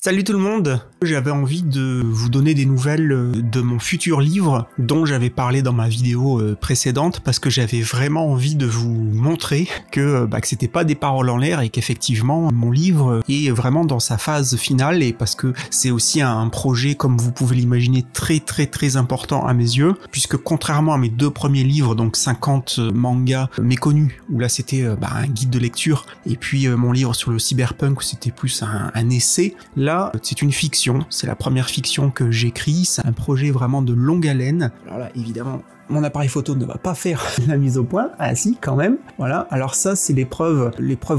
Salut tout le monde! J'avais envie de vous donner des nouvelles de mon futur livre dont j'avais parlé dans ma vidéo précédente parce que j'avais vraiment envie de vous montrer que c'était pas des paroles en l'air et qu'effectivement mon livre est vraiment dans sa phase finale, et parce que c'est aussi un projet, comme vous pouvez l'imaginer, très important à mes yeux, puisque contrairement à mes deux premiers livres, donc 50 mangas méconnus, où là c'était un guide de lecture, et puis mon livre sur le cyberpunk où c'était plus un essai, là, c'est une fiction, c'est la première fiction que j'écris, c'est un projet vraiment de longue haleine. Alors là, évidemment, mon appareil photo ne va pas faire la mise au point, ah si, quand même. Voilà, alors ça, c'est l'épreuve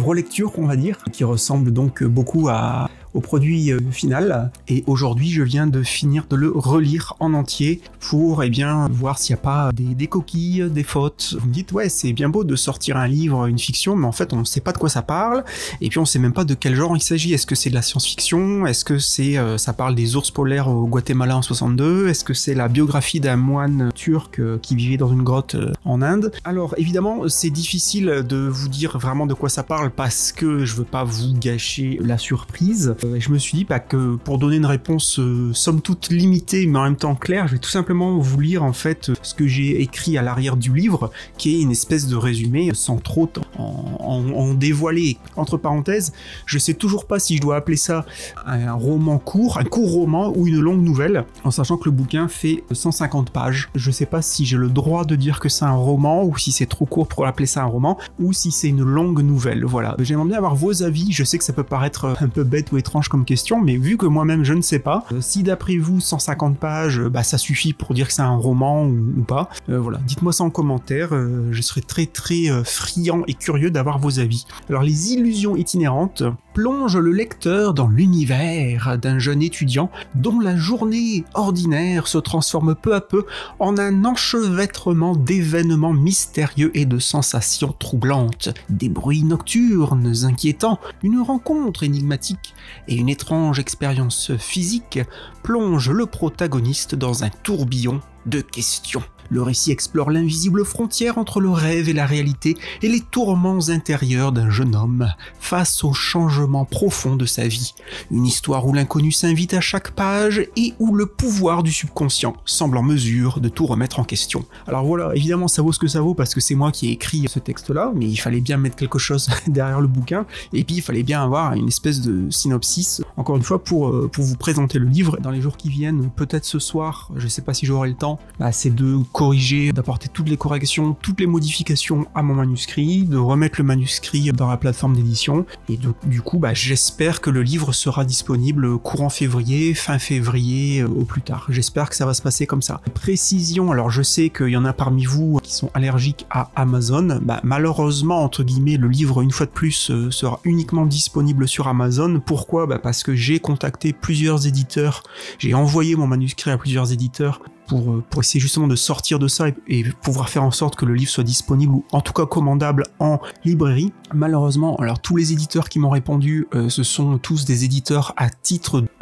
relecture, on va dire, qui ressemble donc beaucoup au produit final, et aujourd'hui je viens de finir de le relire en entier pour voir s'il n'y a pas des coquilles, des fautes. Vous me dites ouais, c'est bien beau de sortir un livre, une fiction, mais en fait on ne sait pas de quoi ça parle, et puis on ne sait même pas de quel genre il s'agit. Est-ce que c'est de la science-fiction? Est-ce que ça parle des ours polaires au Guatemala en 62? Est-ce que c'est la biographie d'un moine turc qui vivait dans une grotte en Inde? Alors évidemment c'est difficile de vous dire vraiment de quoi ça parle parce que je veux pas vous gâcher la surprise. Et je me suis dit que pour donner une réponse somme toute limitée mais en même temps claire, je vais tout simplement vous lire en fait ce que j'ai écrit à l'arrière du livre, qui est une espèce de résumé sans trop en dévoiler. Entre parenthèses, je sais toujours pas si je dois appeler ça un roman court, un court roman ou une longue nouvelle, en sachant que le bouquin fait 150 pages. Je sais pas si j'ai le droit de dire que c'est un roman ou si c'est trop court pour appeler ça un roman, ou si c'est une longue nouvelle. Voilà, j'aimerais bien avoir vos avis. Je sais que ça peut paraître un peu bête ou étrange comme question, mais vu que moi-même je ne sais pas, si d'après vous 150 pages ça suffit pour dire que c'est un roman ou pas, voilà, dites-moi ça en commentaire, je serai très friand et curieux d'avoir vos avis. Alors les illusions itinérantes plongent le lecteur dans l'univers d'un jeune étudiant dont la journée ordinaire se transforme peu à peu en un enchevêtrement d'événements mystérieux et de sensations troublantes, des bruits nocturnes inquiétants, une rencontre énigmatique et une étrange expérience physique plonge le protagoniste dans un tourbillon de questions. Le récit explore l'invisible frontière entre le rêve et la réalité et les tourments intérieurs d'un jeune homme face aux changements profonds de sa vie. Une histoire où l'inconnu s'invite à chaque page et où le pouvoir du subconscient semble en mesure de tout remettre en question. Alors voilà, évidemment ça vaut ce que ça vaut parce que c'est moi qui ai écrit ce texte-là, mais il fallait bien mettre quelque chose derrière le bouquin, et puis il fallait bien avoir une espèce de synopsis, encore une fois pour vous présenter le livre. Dans les jours qui viennent, peut-être ce soir, je sais pas si j'aurai le temps, c'est de corriger, d'apporter toutes les corrections, toutes les modifications à mon manuscrit, de remettre le manuscrit dans la plateforme d'édition, et du coup j'espère que le livre sera disponible courant février, fin février au plus tard. J'espère que ça va se passer comme ça. Précision, alors je sais qu'il y en a parmi vous qui sont allergiques à Amazon, malheureusement entre guillemets le livre une fois de plus sera uniquement disponible sur Amazon. Pourquoi? Parce que j'ai contacté plusieurs éditeurs, j'ai envoyé mon manuscrit à plusieurs éditeurs pour essayer justement de sortir de ça et pouvoir faire en sorte que le livre soit disponible ou en tout cas commandable en librairie. Malheureusement, alors tous les éditeurs qui m'ont répondu, ce sont tous des éditeurs à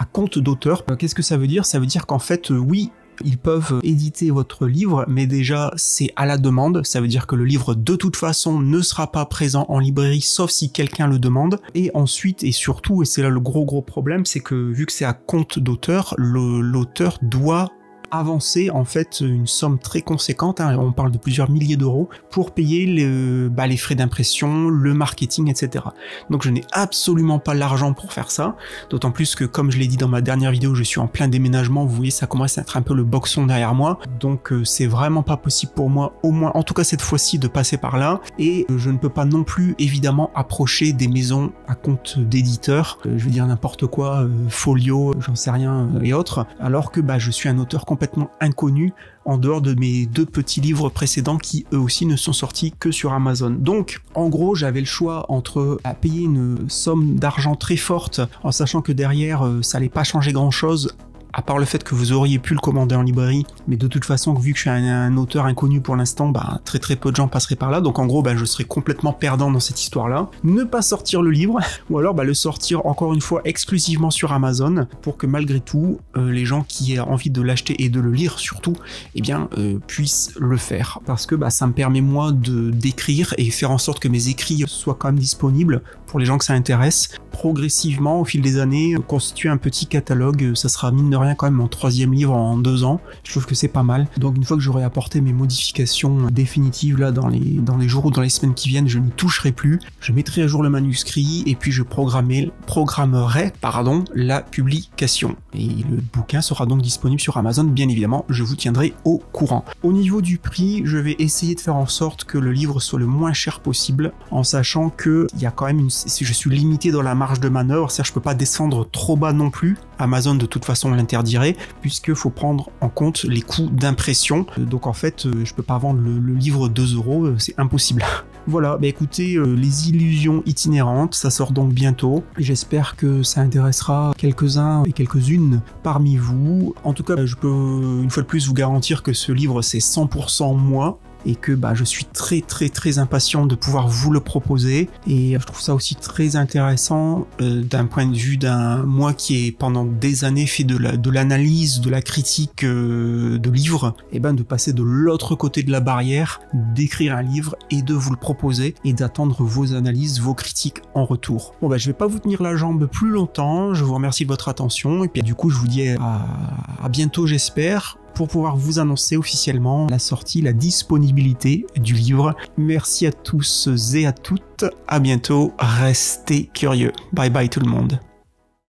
compte d'auteur. Qu'est-ce que ça veut dire? Ça veut dire qu'en fait, oui, ils peuvent éditer votre livre, mais déjà c'est à la demande, ça veut dire que le livre de toute façon ne sera pas présent en librairie sauf si quelqu'un le demande. Et ensuite et surtout, et c'est là le gros problème, c'est que vu que c'est à compte d'auteur, l'auteur doit avancer en fait une somme très conséquente, on parle de plusieurs milliers d'euros, pour payer les frais d'impression, le marketing, etc. Donc je n'ai absolument pas l'argent pour faire ça, d'autant plus que comme je l'ai dit dans ma dernière vidéo, je suis en plein déménagement, vous voyez ça commence à être un peu le boxon derrière moi, donc c'est vraiment pas possible pour moi, au moins en tout cas cette fois-ci, de passer par là, et je ne peux pas non plus évidemment approcher des maisons à compte d'éditeurs, je veux dire n'importe quoi, Folio, j'en sais rien, et autres, alors que je suis un auteur complètement inconnu en dehors de mes deux petits livres précédents qui eux aussi ne sont sortis que sur Amazon. Donc en gros j'avais le choix entre payer une somme d'argent très forte en sachant que derrière ça allait pas changer grand chose à part le fait que vous auriez pu le commander en librairie, mais de toute façon, vu que je suis un auteur inconnu pour l'instant, très peu de gens passeraient par là, donc en gros, je serais complètement perdant dans cette histoire-là. Ne pas sortir le livre, ou alors le sortir encore une fois exclusivement sur Amazon, pour que malgré tout, les gens qui aient envie de l'acheter et de le lire surtout, puissent le faire. Parce que ça me permet moi d'écrire et faire en sorte que mes écrits soient quand même disponibles pour les gens que ça intéresse, progressivement au fil des années constituer un petit catalogue. Ça sera mine de rien quand même mon 3e livre en 2 ans. Je trouve que c'est pas mal. Donc une fois que j'aurai apporté mes modifications définitives là dans les jours ou dans les semaines qui viennent, je n'y toucherai plus. Je mettrai à jour le manuscrit et puis je programmerai la publication. Et le bouquin sera donc disponible sur Amazon, bien évidemment, je vous tiendrai au courant. Au niveau du prix, je vais essayer de faire en sorte que le livre soit le moins cher possible, en sachant que il y a quand même je suis limité dans la marge de manœuvre, c'est-à-dire je peux pas descendre trop bas non plus. Amazon de toute façon l'interdirait, puisque faut prendre en compte les coûts d'impression. Donc en fait, je peux pas vendre le livre 2 €, c'est impossible. Voilà, bah écoutez, les illusions itinérantes, ça sort donc bientôt. J'espère que ça intéressera quelques-uns et quelques-unes parmi vous. En tout cas, je peux une fois de plus vous garantir que ce livre c'est 100% moi. Et que je suis très impatient de pouvoir vous le proposer, et je trouve ça aussi très intéressant d'un point de vue d'un moi qui ai pendant des années fait de l'analyse, de la critique de livres, et de passer de l'autre côté de la barrière, d'écrire un livre et de vous le proposer et d'attendre vos analyses, vos critiques en retour. Bon je vais pas vous tenir la jambe plus longtemps, je vous remercie de votre attention et puis du coup je vous dis à bientôt j'espère, pour pouvoir vous annoncer officiellement la sortie, la disponibilité du livre. Merci à tous et à toutes, à bientôt, restez curieux. Bye bye tout le monde.